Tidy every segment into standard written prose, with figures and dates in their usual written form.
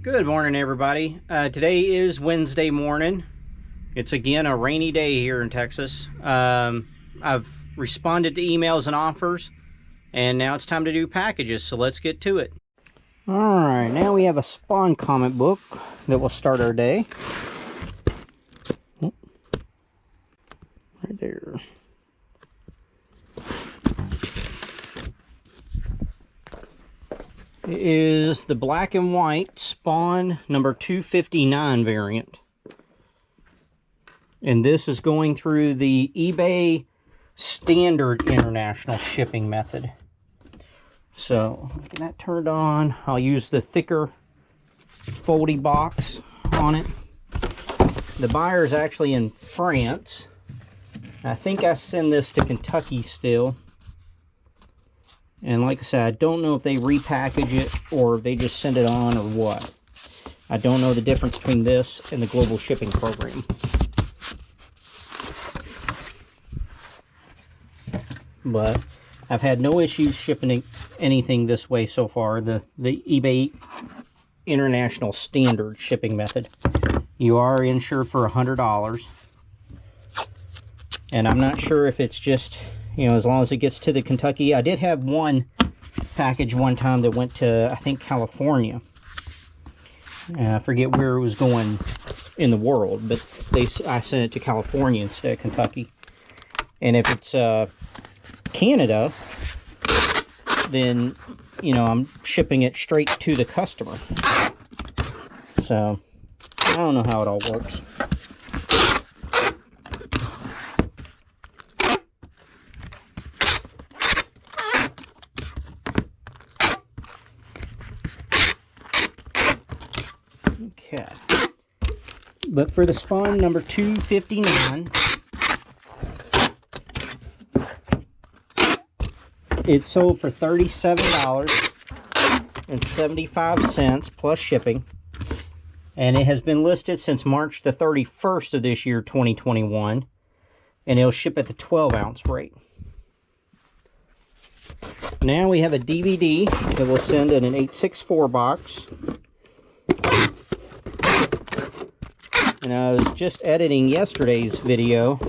Good morning, everybody. Today is Wednesday morning. It's again a rainy day here in Texas. I've responded to emails and offers, and now it's time to do packages, so let's get to it. Alright, now we have a Spawn comic book that will start our day. Oh, right there. It is the black and white Spawn number 259 variant. And this is going through the eBay standard international shipping method. So, get that turned on. I'll use the thicker foldy box on it. The buyer is actually in France. I think I send this to Kentucky still. And like I said, I don't know if they repackage it or if they just send it on or what. I don't know the difference between this and the global shipping program. But I've had no issues shipping anything this way so far. The eBay International Standard shipping method. You are insured for $100. And I'm not sure if it's just, you know, as long as it gets to the Kentucky. I did have one package one time that went to, I think, California. I forget where it was going in the world, but I sent it to California instead of Kentucky. And if it's Canada, then, you know, I'm shipping it straight to the customer. So, I don't know how it all works. Okay. But for the Spawn number 259, it sold for $37.75 plus shipping. And it has been listed since March the 31st of this year, 2021. And it'll ship at the 12-ounce rate. Now we have a DVD that we'll send in an 864 box. And I was just editing yesterday's video,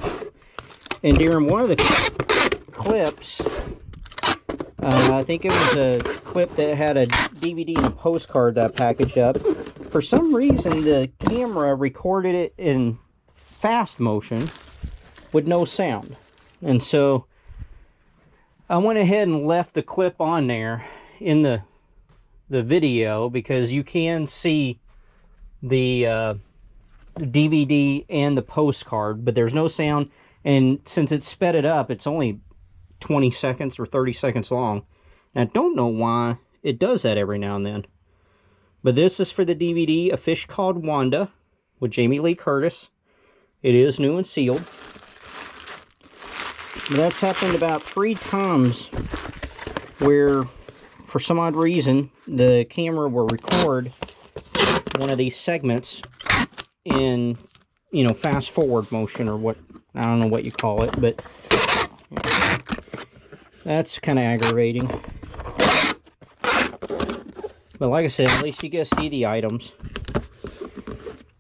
and during one of the clips, I think it was a clip that had a DVD and a postcard that I packaged up. For some reason, the camera recorded it in fast motion with no sound. And so I went ahead and left the clip on there in the video, because you can see the DVD and the postcard, but there's no sound. And since it sped it up, it's only 20 seconds or 30 seconds long. And I don't know why it does that every now and then. But this is for the DVD, A Fish Called Wanda, with Jamie Lee Curtis. It is new and sealed. But that's happened about 3 times where, for some odd reason, the camera will record one of these segments in, you know, fast forward motion, or what, I don't know what you call it, but yeah, that's kind of aggravating. But like I said, at least you get to see the items.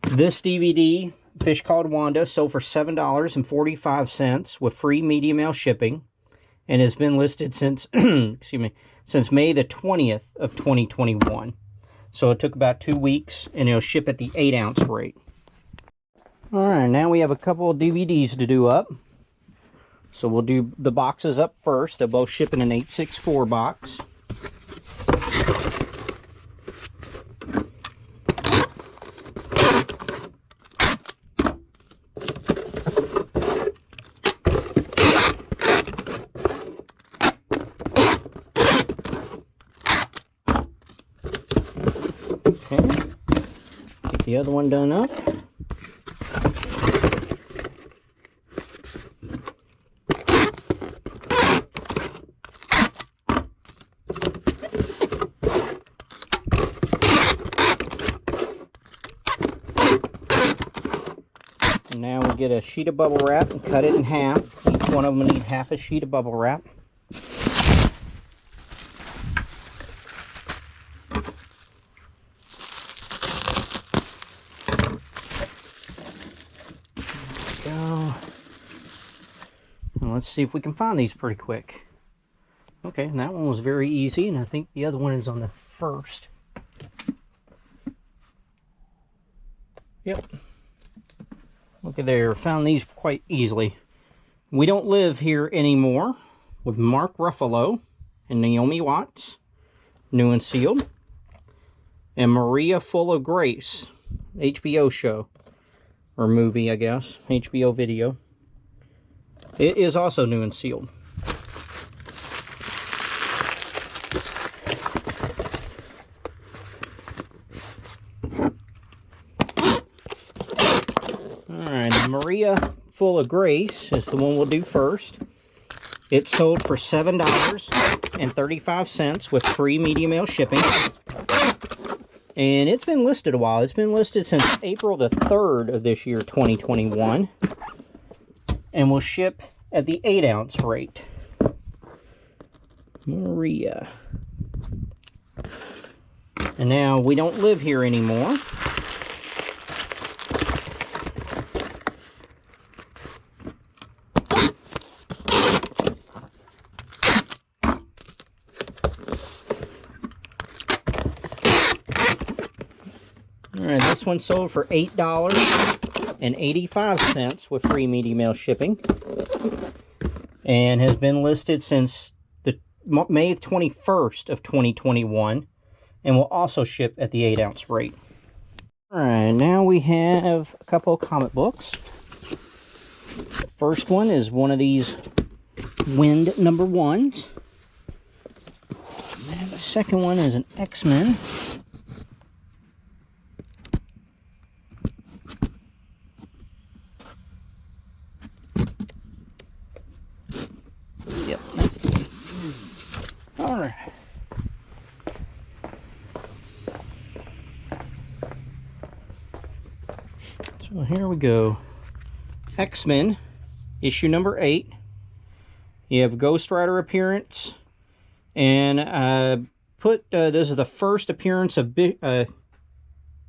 This DVD, Fish Called Wanda, sold for $7.45 with free media mail shipping, and has been listed since excuse me, since May the 20th of 2021. So it took about 2 weeks, and it'll ship at the 8-ounce rate. Alright, now we have a couple of DVDs to do up. So we'll do the boxes up first. They'll both ship in an 864 box. Okay, get the other one done up. And now we'll get a sheet of bubble wrap and cut it in half. Each one of them will need half a sheet of bubble wrap. And let's see if we can find these pretty quick. Okay, and that one was very easy, and I think the other one is on the first. Yep. Look at there, found these quite easily. We Don't Live Here Anymore with Mark Ruffalo and Naomi Watts, new and sealed. And Maria Full of Grace, HBO show, or movie, I guess, HBO video. It is also new and sealed. Alright, Maria Full of Grace is the one we'll do first. It sold for $7.35 with free media mail shipping. And it's been listed a while. It's been listed since April the 3rd of this year, 2021. And will ship at the 8-ounce rate. Maria. And now, We Don't Live Here Anymore. Alright, this one sold for $8.85 with free media mail shipping. And has been listed since the May 21st of 2021. And will also ship at the 8-ounce rate. Alright, now we have a couple of comic books. The first one is one of these Wind #1s. And the second one is an XMen. Yep, that's the one. Alright. So here we go. XMen, issue number 8. You have Ghost Rider appearance. And this is the first appearance of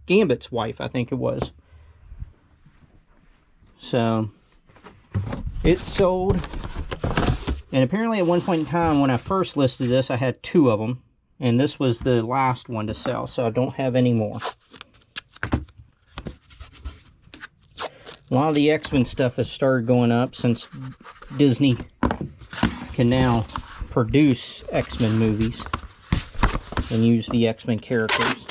Gambit's wife, I think it was. So, it sold. And apparently at one point in time, when I first listed this, I had 2 of them. And this was the last one to sell, so I don't have any more. A lot of the X-Men stuff has started going up since Disney can now produce X-Men movies and use the X-Men characters.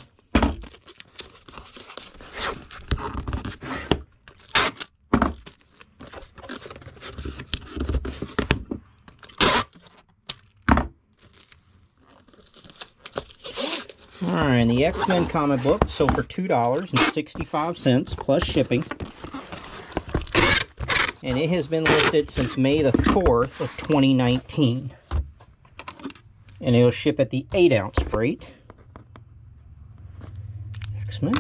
Alright, and the X-Men comic book sold for $2.65 plus shipping. And it has been listed since May the 4th of 2019. And it'll ship at the 8-ounce rate. X-Men.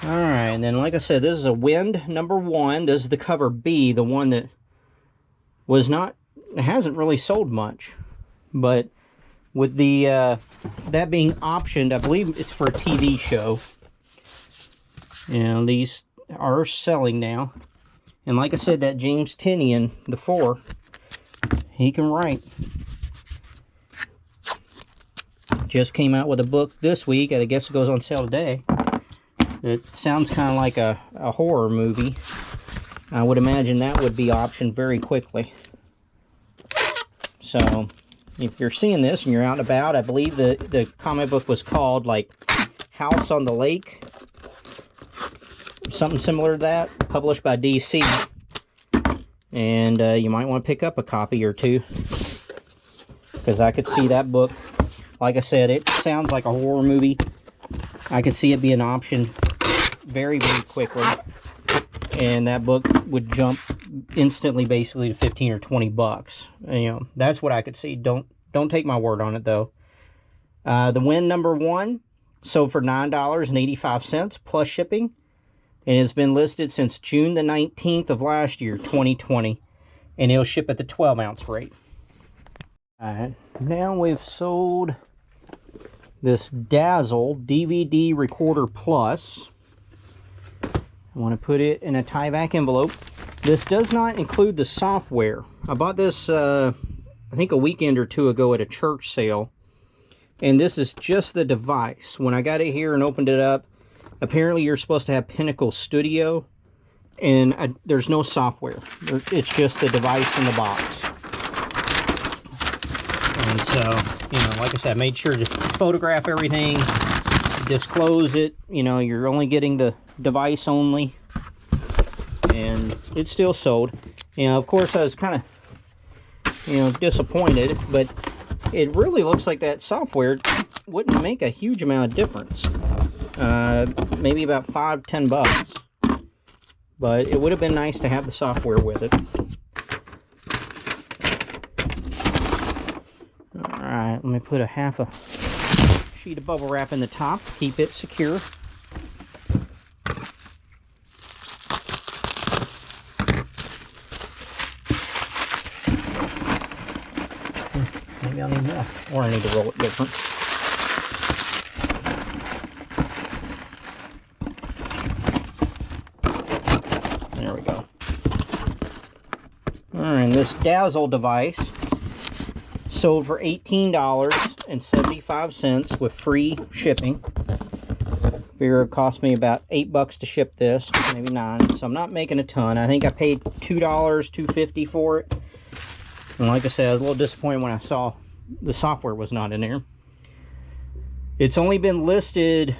Alright, and then like I said, this is a Wind #1. This is the cover B, the one that was not, hasn't really sold much. But with the that being optioned, I believe it's for a TV show. You know, these are selling now. And like I said, that James Tynion, the 4, he can write. Just came out with a book this week. I guess it goes on sale today. It sounds kind of like a horror movie. I would imagine that would be optioned very quickly. So, if you're seeing this and you're out and about, I believe the comic book was called, like, House on the Lake. Something similar to that, published by DC. And you might want to pick up a copy or two. Because I could see that book, like I said, it sounds like a horror movie. I could see it being optioned very, very quickly. And that book would jump instantly, basically, to 15 or 20 bucks. You know, that's what I could see. Don't take my word on it, though. The Wind #1 sold for $9.85 plus shipping. And it's been listed since June the 19th of last year, 2020. And it'll ship at the 12-ounce rate. Alright, now we've sold this Dazzle DVD Recorder Plus. I want to put it in a Tyvek envelope. This does not include the software I bought this, I think a weekend or two ago at a church sale. And this is just the device. When I got it here and opened it up, apparently you're supposed to have Pinnacle Studio. And there's no software. It's just the device in the box. And so, you know, like I said, I made sure to photograph everything, disclose it. You know, you're only getting the device only. And it's still sold. You know, of course, I was kind of, you know, disappointed. But it really looks like that software wouldn't make a huge amount of difference. Maybe about $5–10 bucks. But it would have been nice to have the software with it. Alright, let me put a half a sheet of bubble wrap in the top to keep it secure. Maybe I'll need more, or I need to roll it different. There we go. Alright, and this Dazzle device sold for $18.75 with free shipping. Figure it cost me about $8 to ship this, maybe $9, so I'm not making a ton. I think I paid $2.50 for it. And like I said, I was a little disappointed when I saw the software was not in there. It's only been listed,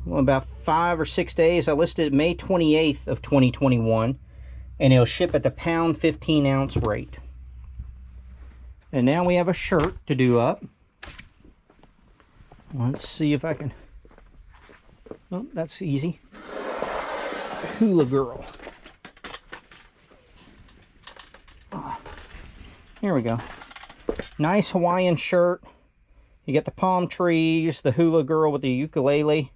well, about 5 or 6 days. I listed it May 28th of 2021, and it'll ship at the pound 15-ounce rate. And now we have a shirt to do up. Let's see if I can. Oh, that's easy. Hula Girl. Oh, here we go. Nice Hawaiian shirt. You get the palm trees, the Hula Girl with the ukulele.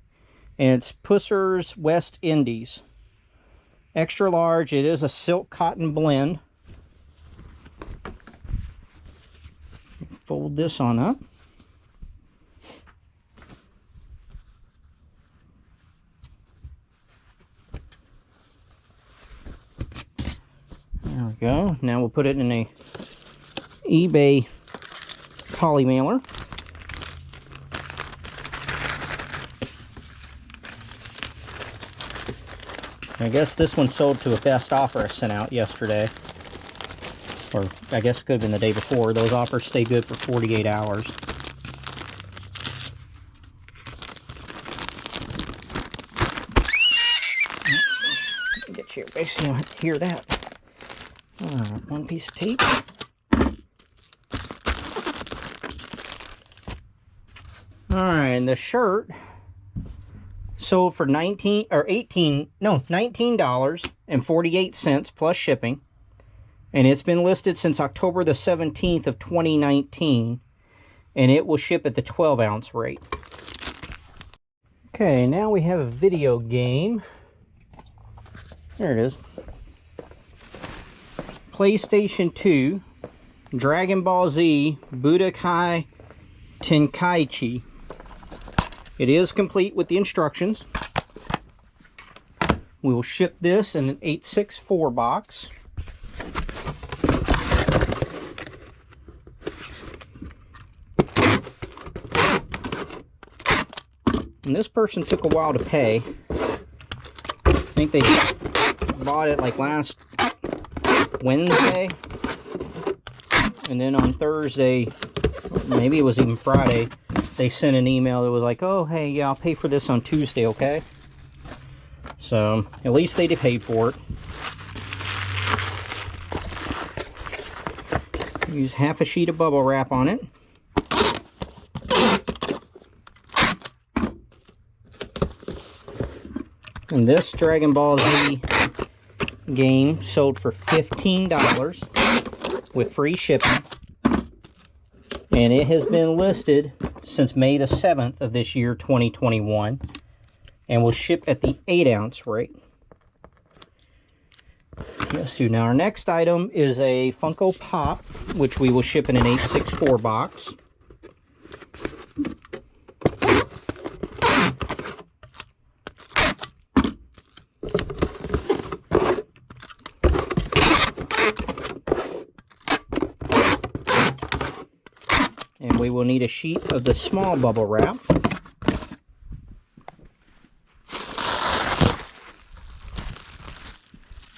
And it's Pusser's West Indies. Extra large. It is a silk cotton blend. Fold this on up. There we go. Now we'll put it in a eBay poly mailer. I guess this one sold to a best offer I sent out yesterday. Or I guess it could have been the day before. Those offers stay good for 48 hours. Get you away so you don't have to hear that. One piece of tape. Alright, and the shirt sold for $19.48 plus shipping. And it's been listed since October the 17th of 2019. And it will ship at the 12-ounce rate. Okay, now we have a video game. There it is. PlayStation 2, Dragon Ball Z, Budokai Tenkaichi. It is complete with the instructions. We will ship this in an 864 box. And this person took a while to pay. I think they bought it like last Wednesday. And then on Thursday, maybe it was even Friday, they sent an email that was like, oh, hey, yeah, I'll pay for this on Tuesday, okay? So, at least they paid for it. Use half a sheet of bubble wrap on it. And this Dragon Ball Z game sold for $15 with free shipping. And it has been listed since May the 7th of this year, 2021. And will ship at the 8-ounce rate. Let's do. Now our next item is a Funko Pop, which we will ship in an 864 box. we will need a sheet of the small bubble wrap.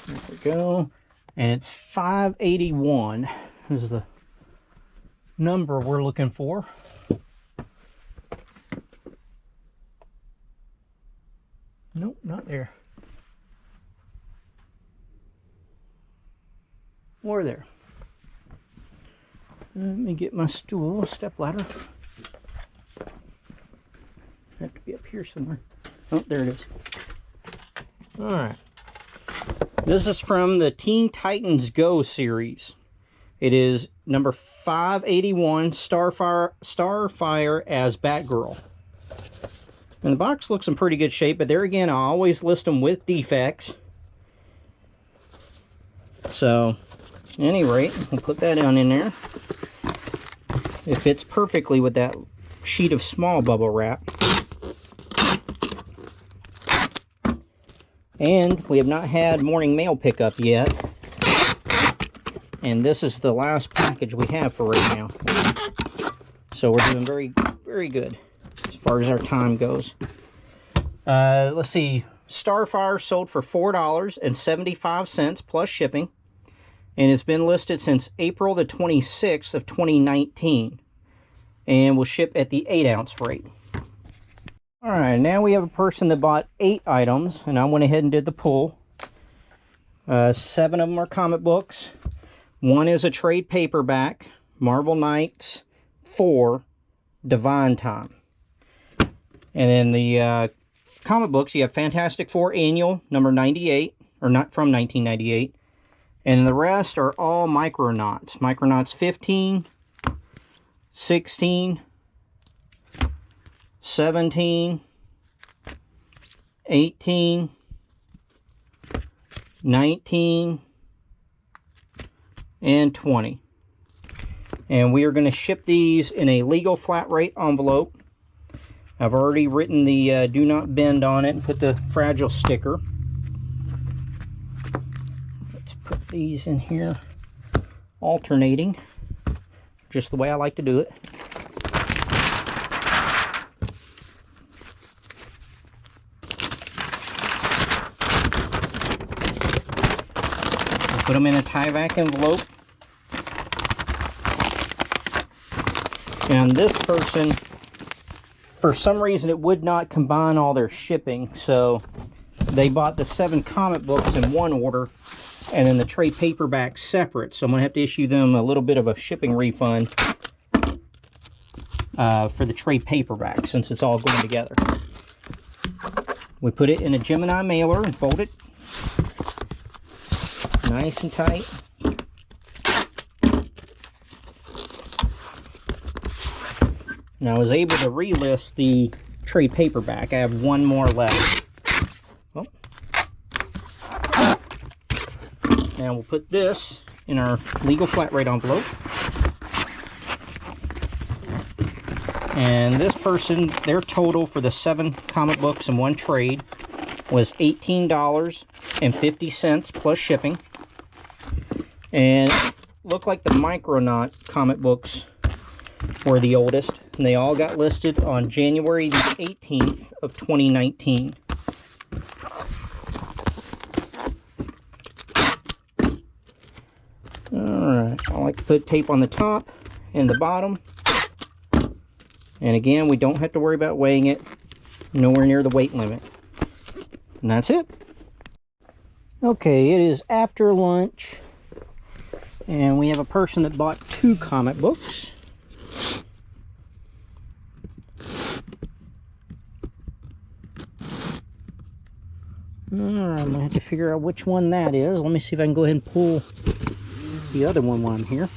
There we go. And it's 581 is the number we're looking for. Nope, not there. Or there. Let me get my stool, step ladder. Have to be up here somewhere. Oh, there it is. Alright. This is from the Teen Titans Go series. It is number 581, Starfire as Batgirl. And the box looks in pretty good shape, but there again, I always list them with defects. So, at any rate, we'll put that on in there. It fits perfectly with that sheet of small bubble wrap. And we have not had morning mail pickup yet. And this is the last package we have for right now. So we're doing very, very good as far as our time goes. Let's see. Starfire sold for $4.75 plus shipping. And it's been listed since April the 26th of 2019. And will ship at the 8-ounce rate. Alright, now we have a person that bought 8 items. And I went ahead and did the pull. 7 of them are comic books. 1 is a trade paperback. Marvel Knights 4 Divine Time. And then the comic books, you have Fantastic Four Annual, number 98. Or not from 1998. And the rest are all Micronauts. Micronauts 15, 16, 17, 18, 19, and 20. And we are going to ship these in a legal flat rate envelope. I've already written the do not bend on it and put the fragile sticker. Put these in here alternating, just the way I like to do it. Put them in a Tyvek envelope. And this person, for some reason, it would not combine all their shipping, so they bought the 7 comic books in one order and then the trade paperback separate. So I'm going to have to issue them a little bit of a shipping refund for the trade paperback since it's all going together. We put it in a Gemini mailer and fold it nice and tight. And I was able to relist the trade paperback. I have 1 more left. Oh. Now we'll put this in our legal flat rate envelope. And this person, their total for the 7 comic books and 1 trade was $18.50 plus shipping. And it looked like the Micronaut comic books were the oldest. And they all got listed on January the 18th of 2019. Alright, I like to put tape on the top and the bottom. And again, we don't have to worry about weighing it. Nowhere near the weight limit. And that's it. Okay, it is after lunch. And we have a person that bought 2 comic books. I'm going to have to figure out which one that is. Let me see if I can go ahead and pull the other one while I'm here.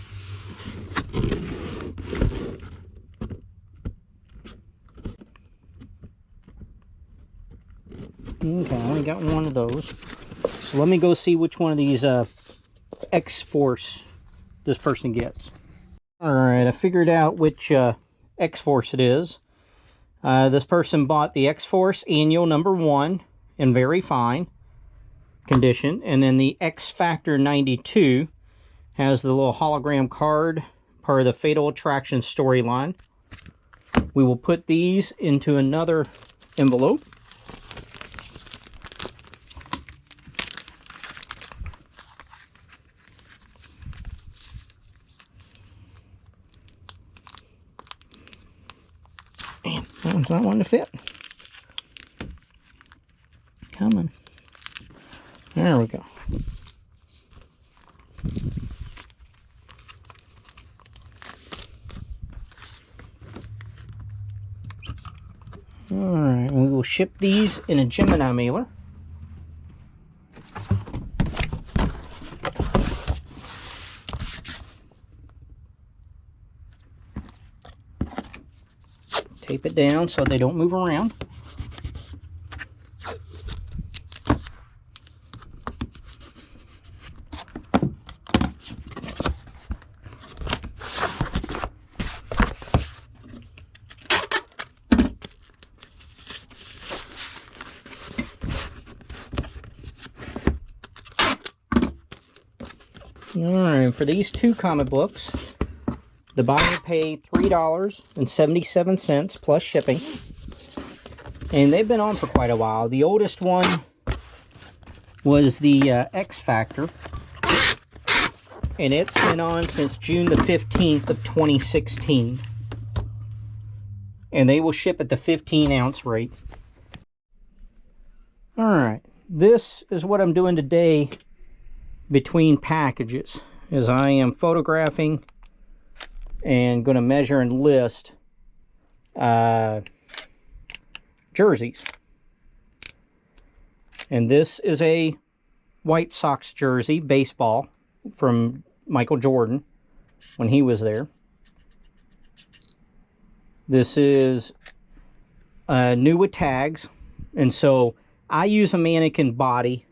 Okay, I only got 1 of those. So let me go see which one of these X-Force this person gets. Alright, I figured out which X-Force it is. This person bought the X-Force Annual number 1 in very fine condition. And then the X-Factor 92 has the little hologram card part of the Fatal Attraction storyline. We will put these into another envelope. And that one's not wanting to fit. Come on. There we go. Alright, we will ship these in a Gemini mailer. Tape it down so they don't move around. Alright, for these two comic books, the buyer paid $3.77 plus shipping. And they've been on for quite a while. The oldest one was the X Factor. And it's been on since June the 15th of 2016. And they will ship at the 15-ounce rate. Alright, this is what I'm doing today between packages, as I am photographing and going to measure and list jerseys. And this is a White Sox jersey, baseball, from Michael Jordan when he was there. This is new with tags, and so I use a mannequin body.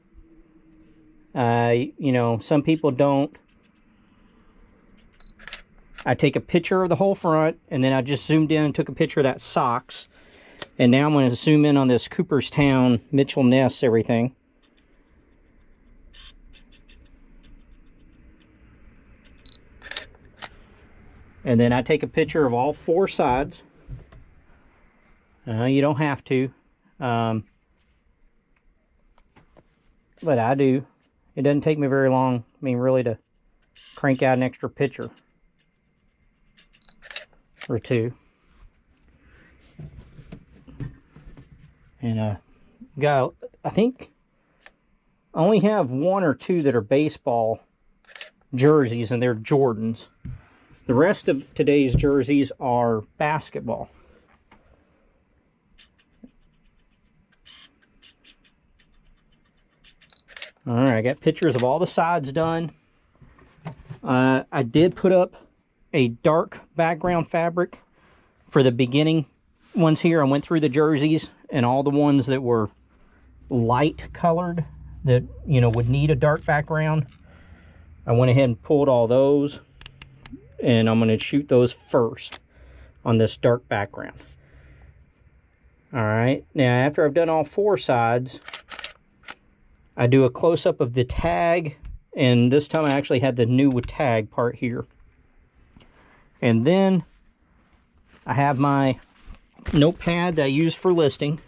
You know, some people don't. I take a picture of the whole front, and then I just zoomed in and took a picture of that socks. And now I'm going to zoom in on this Cooperstown, Mitchell Ness, everything. And then I take a picture of all four sides. You don't have to. But I do. It doesn't take me very long, I mean, really, to crank out an extra picture or two. And I think I only have one or two that are baseball jerseys, and they're Jordans. The rest of today's jerseys are basketball. Alright, I got pictures of all the sides done. I did put up a dark background fabric for the beginning ones here. I went through the jerseys, and all the ones that were light colored that, you know, would need a dark background, I went ahead and pulled all those, and I'm going to shoot those first on this dark background. Alright, now after I've done all four sides, I do a close-up of the tag, and this time I actually had the new with tag part here. And then I have my notepad that I use for listing,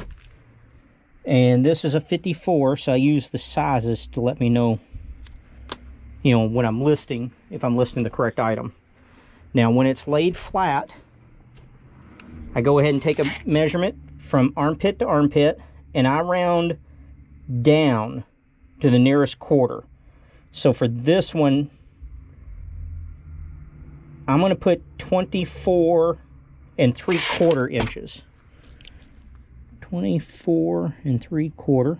and this is a 54, so I use the sizes to let me know, you know, when I'm listing, if I'm listing the correct item. Now, when it's laid flat, I go ahead and take a measurement from armpit to armpit, and I round down to the nearest quarter. So for this one, I'm going to put 24 3/4 inches. 24 3/4.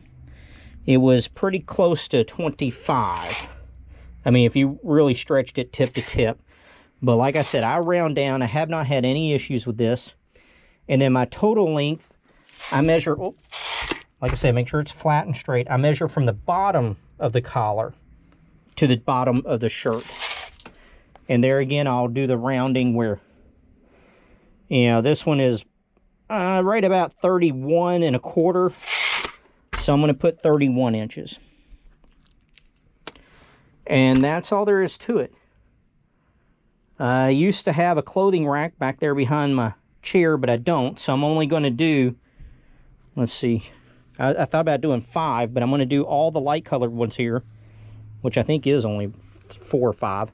It was pretty close to 25. I mean, if you really stretched it tip to tip. But like I said, I round down. I have not had any issues with this. And then my total length, I measure, like I said, make sure it's flat and straight. I measure from the bottom of the collar to the bottom of the shirt. And there again, I'll do the rounding where, you know, this one is right about 31 1/4. So I'm going to put 31 inches. And that's all there is to it. I used to have a clothing rack back there behind my chair, but I don't, so I'm only going to do, let's see, I thought about doing 5, but I'm going to do all the light colored ones here, which I think is only 4 or 5.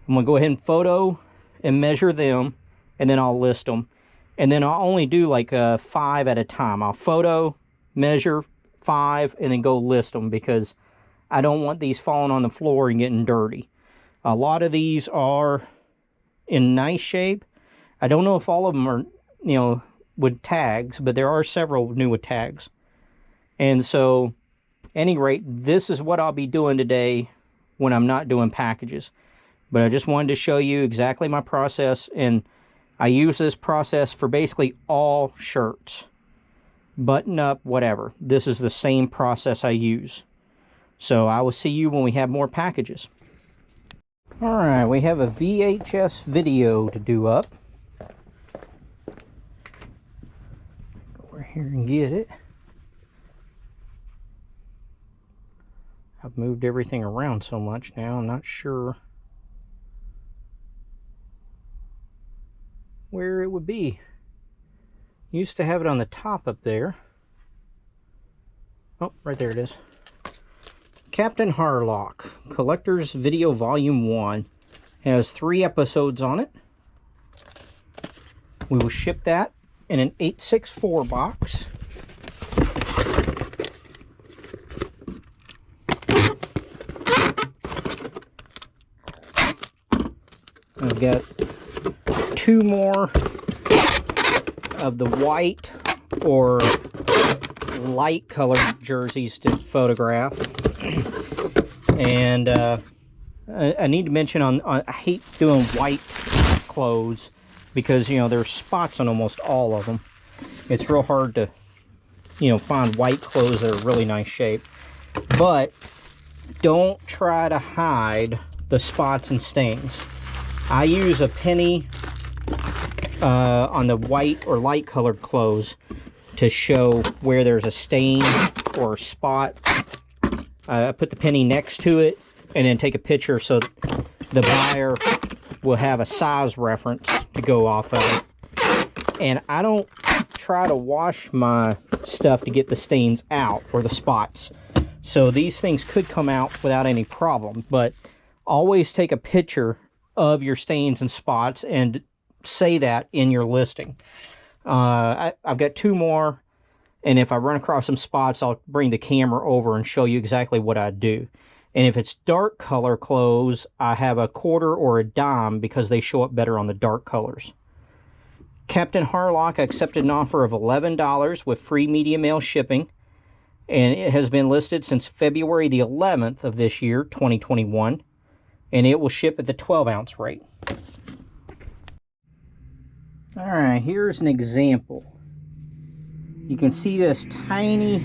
I'm going to go ahead and photo and measure them, and then I'll list them. And then I'll only do like 5 at a time. I'll photo, measure 5, and then go list them, because I don't want these falling on the floor and getting dirty. A lot of these are in nice shape. I don't know if all of them are, you know, with tags, but there are several new with tags. And so, at any rate, this is what I'll be doing today when I'm not doing packages. But I just wanted to show you exactly my process, and I use this process for basically all shirts. Button up, whatever. This is the same process I use. So I will see you when we have more packages. Alright, we have a VHS video to do up. Go over here and get it. I've moved everything around so much now, I'm not sure where it would be. Used to have it on the top up there. Oh, right there it is. Captain Harlock, Collector's Video Volume 1. Has 3 episodes on it. We will ship that in an 864 box. I've got 2 more of the white or light colored jerseys to photograph. And I need to mention I hate doing white clothes because, you know, there's spots on almost all of them. It's real hard to, you know, find white clothes that are really nice shape. But don't try to hide the spots and stains. I use a penny on the white or light colored clothes to show where there's a stain or a spot. I put the penny next to it and then take a picture so the buyer will have a size reference to go off of. And I don't try to wash my stuff to get the stains out or the spots. So these things could come out without any problem, but always take a picture of your stains and spots and say that in your listing. I've got 2 more. And if I run across some spots, I'll bring the camera over and show you exactly what I do. And if it's dark color clothes, I have a quarter or a dime because they show up better on the dark colors. Captain Harlock accepted an offer of $11 with free media mail shipping. And it has been listed since February the 11th of this year, 2021. And it will ship at the 12-ounce rate. Alright, here's an example. You can see this tiny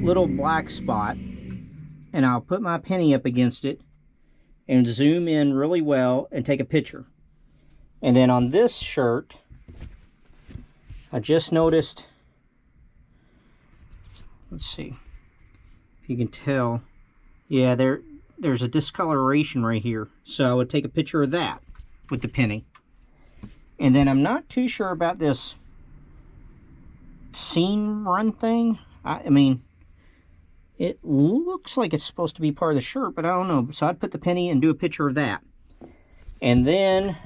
little black spot, and I'll put my penny up against it and zoom in really well and take a picture. And then on this shirt, I just noticed, let's see if you can tell, yeah, there's a discoloration right here. So I would take a picture of that with the penny. And then I'm not too sure about this seam run thing. I mean, it looks like it's supposed to be part of the shirt, but I don't know. So I'd put the penny and do a picture of that. And then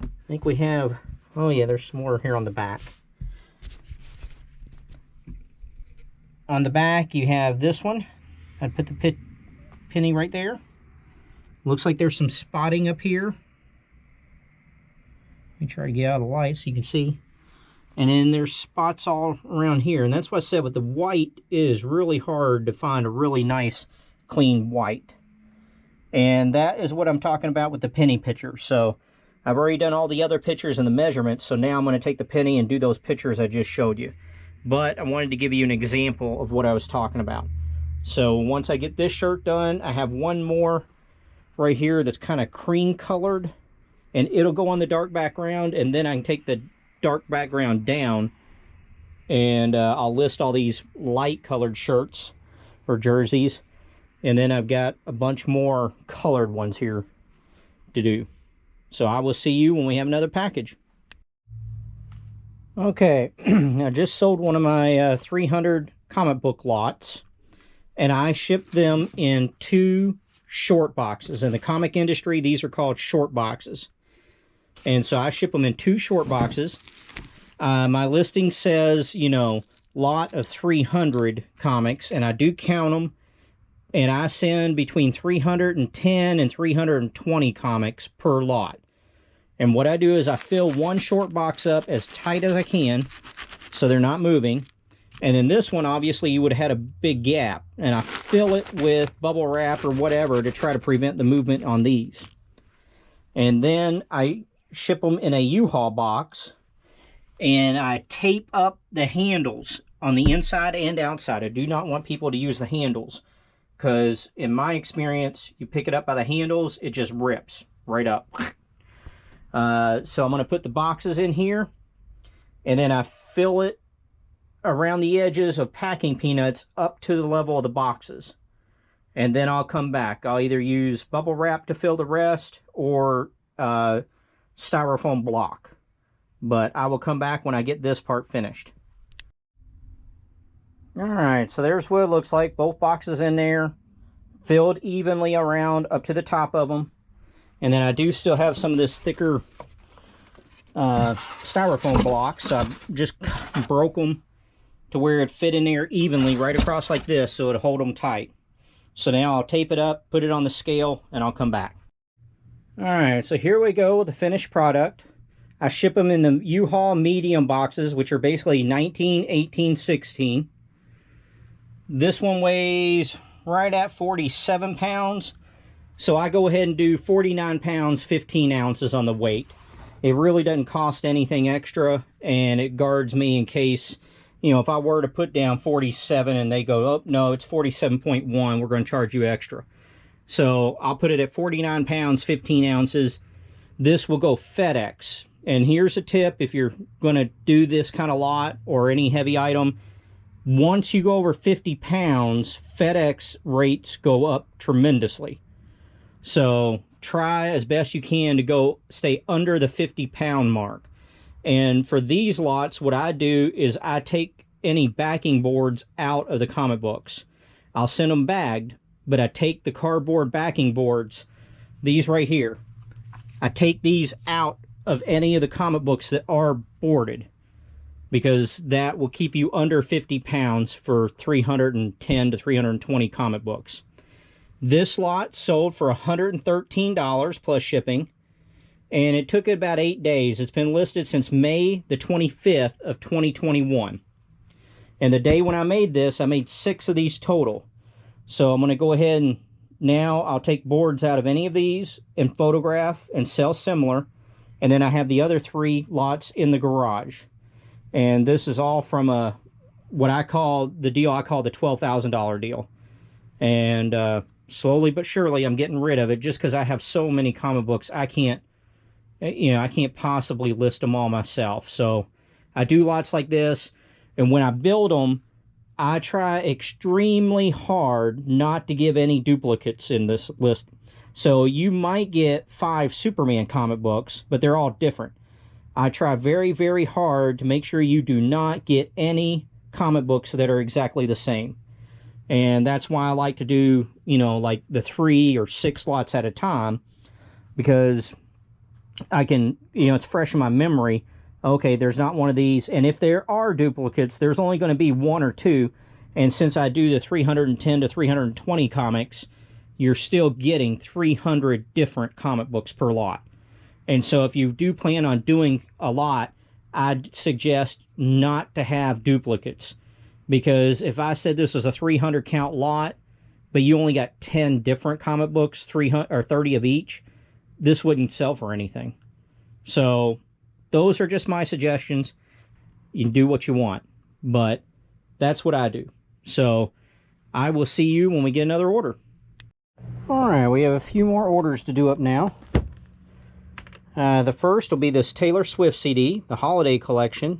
I think we have, oh yeah, there's some more here on the back. On the back you have this one. I'd put the penny right there. Looks like there's some spotting up here. Let me try to get out of the light so you can see. And then there's spots all around here. And that's what I said with the white, it is really hard to find a really nice, clean white. And that is what I'm talking about with the penny picture. So I've already done all the other pictures and the measurements. So now I'm going to take the penny and do those pictures I just showed you. But I wanted to give you an example of what I was talking about. So once I get this shirt done, I have one more right here that's kind of cream colored. And it'll go on the dark background. And then I can take the dark background down and I'll list all these light colored shirts or jerseys, and then I've got a bunch more colored ones here to do. So I will see you when we have another package. Okay, I just sold one of my 300 comic book lots, and I shipped them in 2 short boxes. In the comic industry, these are called short boxes. And so I ship them in 2 short boxes. My listing says, you know, lot of 300 comics, and I do count them, and I send between 310 and 320 comics per lot. And what I do is I fill one short box up as tight as I can so they're not moving. And then this one, obviously, you would have had a big gap, and I fill it with bubble wrap or whatever to try to prevent the movement on these. And then I ship them in a U-Haul box, and I tape up the handles on the inside and outside. I do not want people to use the handles, because in my experience, you pick it up by the handles, it just rips right up. So I'm going to put the boxes in here, and then I fill it around the edges of packing peanuts up to the level of the boxes. And then I'll come back. I'll either use bubble wrap to fill the rest or styrofoam block. But I will come back when I get this part finished. Alright, so there's what it looks like. Both boxes in there, filled evenly around up to the top of them. And then I do still have some of this thicker styrofoam blocks. So I just broke them to where it fit in there evenly right across like this, so it'll hold them tight. So now I'll tape it up, put it on the scale, and I'll come back. Alright, so here we go with the finished product. I ship them in the U-Haul medium boxes, which are basically 19, 18, 16. This one weighs right at 47 pounds. So I go ahead and do 49 pounds, 15 ounces on the weight. It really doesn't cost anything extra, and it guards me in case, you know, if I were to put down 47 and they go, oh, no, it's 47.1, we're going to charge you extra. So I'll put it at 49 pounds, 15 ounces. This will go FedEx. And here's a tip, if you're going to do this kind of lot or any heavy item, once you go over 50 pounds, FedEx rates go up tremendously. So try as best you can to stay under the 50-pound mark. And for these lots, what I do is I take any backing boards out of the comic books. I'll send them bagged, but I take the cardboard backing boards, these right here. I take these out of any of the comic books that are boarded, because that will keep you under 50 pounds for 310 to 320 comic books. This lot sold for $113 plus shipping, and it took about 8 days. It's been listed since May the 25th of 2021. And the day when I made this, I made 6 of these total. So I'm going to go ahead and now I'll take boards out of any of these and photograph and sell similar. And then I have the other 3 lots in the garage. And this is all from what I call the deal I call the $12,000 deal. And slowly but surely I'm getting rid of it, just because I have so many comic books. I can't possibly list them all myself. So I do lots like this, and when I build them, I try extremely hard not to give any duplicates in this list. So you might get 5 Superman comic books, but they're all different. I try very, very hard to make sure you do not get any comic books that are exactly the same. And that's why I like to do, you know, like the 3 or 6 lots at a time, because I can, you know, it's fresh in my memory. Okay, there's not one of these. And if there are duplicates, there's only going to be 1 or 2. And since I do the 310 to 320 comics, you're still getting 300 different comic books per lot. And so if you do plan on doing a lot, I'd suggest not to have duplicates. Because if I said this was a 300 count lot, but you only got 10 different comic books, 300 or 30 of each, this wouldn't sell for anything. So those are just my suggestions. You can do what you want, but that's what I do. So I will see you when we get another order. All right, we have a few more orders to do up now. The first will be this Taylor Swift CD, the Holiday Collection.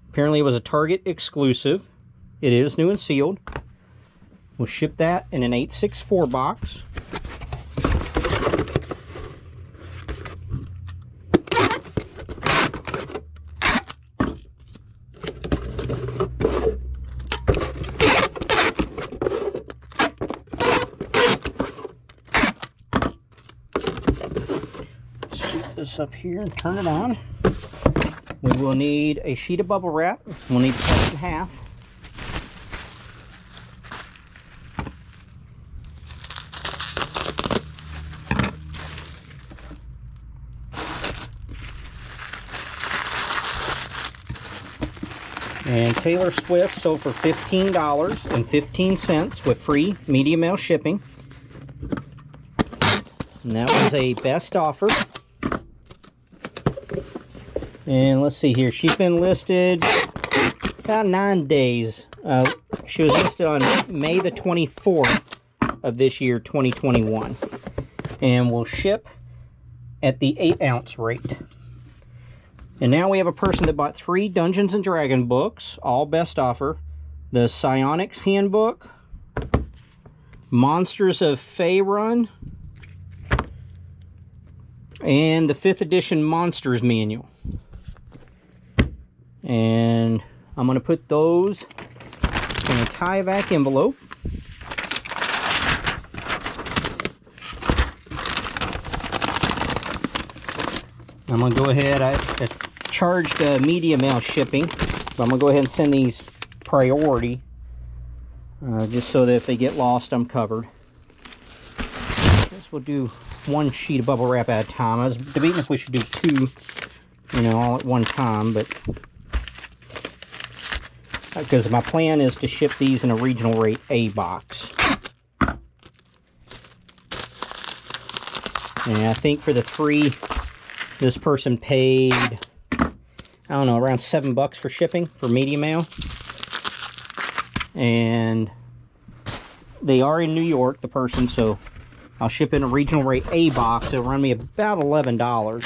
Apparently it was a Target exclusive. It is new and sealed. We'll ship that in an 864 box. this up here and turn it on. We will need a sheet of bubble wrap. We'll need to cut it in half. And Taylor Swift sold for $15.15 with free media mail shipping. And that was a best offer. And let's see here. She's been listed about 9 days. She was listed on May the 24th of this year, 2021. And will ship at the 8-ounce rate. And now we have a person that bought 3 Dungeons & Dragons books, all best offer. The Psionics Handbook, Monsters of Faerun, and the 5th edition Monsters Manual. And I'm going to put those in a tie-back envelope. I'm going to go ahead, I charged media mail shipping, but I'm going to go ahead and send these priority, just so that if they get lost, I'm covered. I guess we'll do 1 sheet of bubble wrap at a time. I was debating if we should do 2, all at one time, but because my plan is to ship these in a regional rate A box. And I think for the 3, this person paid, I don't know, around $7 for shipping for media mail. And they are in New York, the person, so I'll ship in a regional rate A box. It'll run me about $11.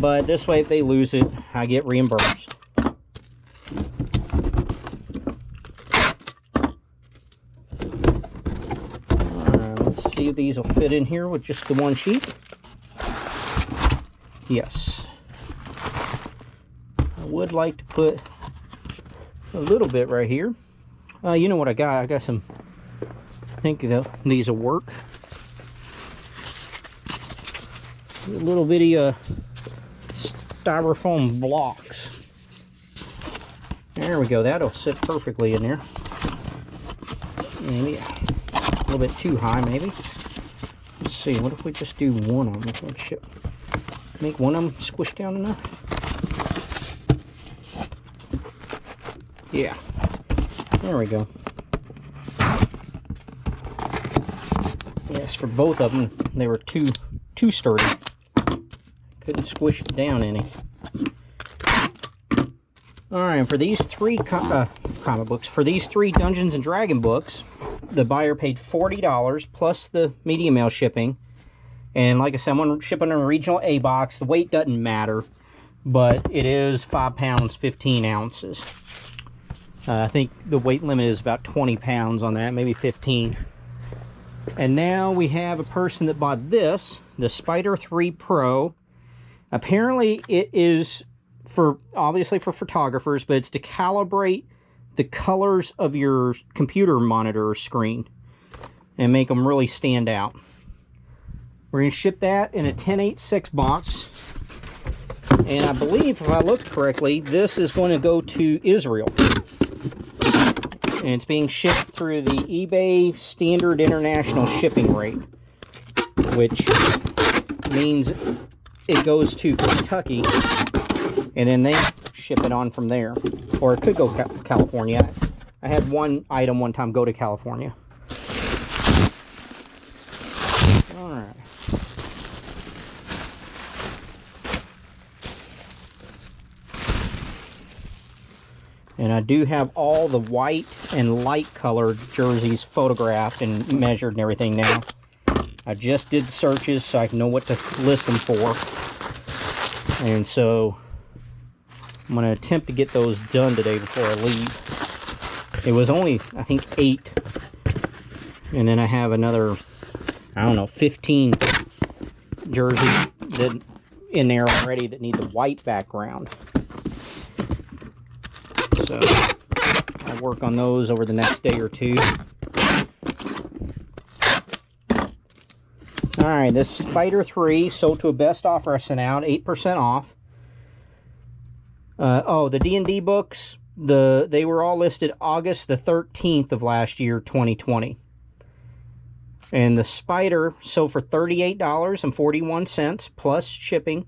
But this way, if they lose it, I get reimbursed. Let's see if these will fit in here with just the 1 sheet. Yes. I would like to put a little bit right here. You know what I got? I got some, I think these will work. A little bitty styrofoam blocks. There we go. That'll sit perfectly in there. Maybe a little bit too high, maybe. Let's see. What if we just do 1 on this one? Make one of them squish down enough. Yeah, there we go. Yes, for both of them, they were too sturdy. Couldn't squish it down any. All right, for these 3 comic books, for these 3 Dungeons & Dragons books, the buyer paid $40 plus the media mail shipping. And like I said, I'm going to ship in a regional A box. The weight doesn't matter, but it is 5 pounds, 15 ounces. I think the weight limit is about 20 pounds on that, maybe 15. And now we have a person that bought this, the Spider 3 Pro. Apparently it is obviously for photographers, but it's to calibrate the colors of your computer monitor or screen and make them really stand out. We're going to ship that in a 1086 box. And I believe, if I look correctly, this is going to go to Israel. And it's being shipped through the eBay standard international shipping rate, which means it goes to Kentucky, and then they ship it on from there. Or it could go to California. I had one item one time go to California. Alright. And I do have all the white and light colored jerseys photographed and measured and everything now. I just did searches so I know what to list them for. And so I'm going to attempt to get those done today before I leave. It was only, I think, 8. And then I have another, I don't know, 15 jerseys in there already that need the white background. So I'll work on those over the next day or two. Alright, this Spider 3 sold to a best offer I sent out, 8% off. Oh, the D&D books, they were all listed August the 13th of last year, 2020. And the Spider sold for $38.41 plus shipping.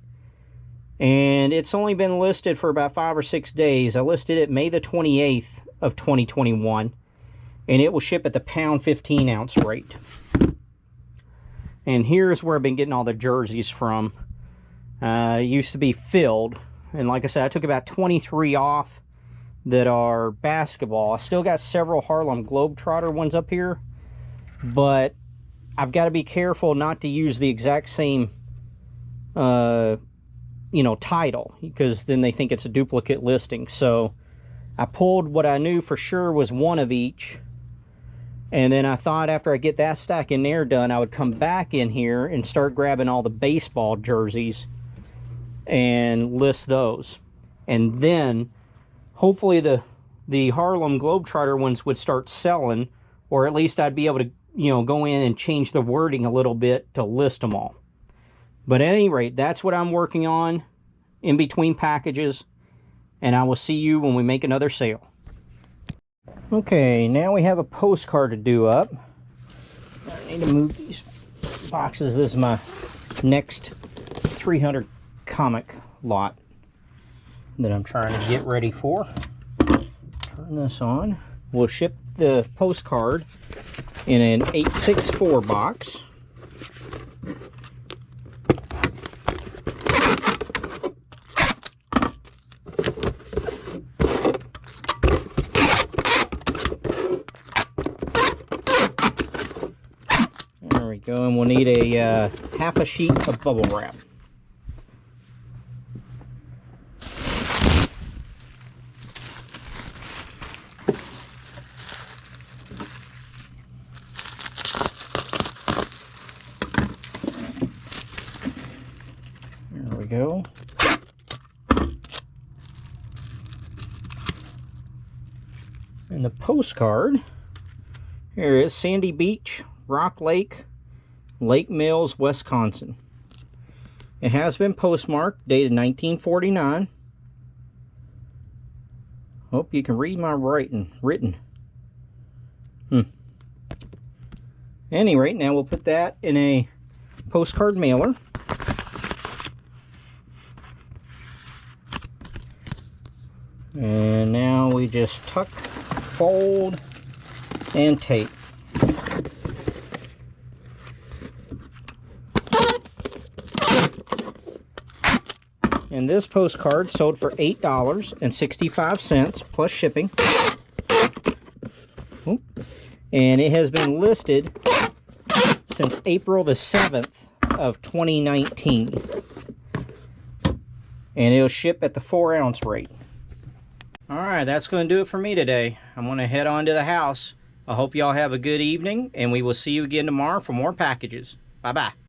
And it's only been listed for about 5 or 6 days. I listed it May the 28th of 2021. And it will ship at the pound 15 ounce rate. And here's where I've been getting all the jerseys from. It used to be filled. And like I said, I took about 23 off that are basketball. I still got several Harlem Globetrotter ones up here. But I've got to be careful not to use the exact same, title, because then they think it's a duplicate listing. So I pulled what I knew for sure was one of each. And then I thought after I get that stack in there done, I would come back in here and start grabbing all the baseball jerseys and list those. And then hopefully the Harlem Globetrotter ones would start selling, or at least I'd be able to go in and change the wording a little bit to list them all. But at any rate, that's what I'm working on in between packages, and I will see you when we make another sale. Okay, now we have a postcard to do up. I need to move these boxes. This is my next 300 comic lot that I'm trying to get ready for. Turn this on. We'll ship the postcard in an 864 box. There we go, and we'll need a half a sheet of bubble wrap. There we go. And the postcard, here is Sandy Beach, Rock Lake, Lake Mills, Wisconsin. It has been postmarked, dated 1949. Hope you can read my written. At any rate, now we'll put that in a postcard mailer. And now we just tuck, fold, and tape. And this postcard sold for $8.65 plus shipping. Oop. And it has been listed since April the 7th of 2019. And it'll ship at the 4 ounce rate. Alright, that's going to do it for me today. I'm going to head on to the house. I hope y'all have a good evening, and we will see you again tomorrow for more packages. Bye-bye.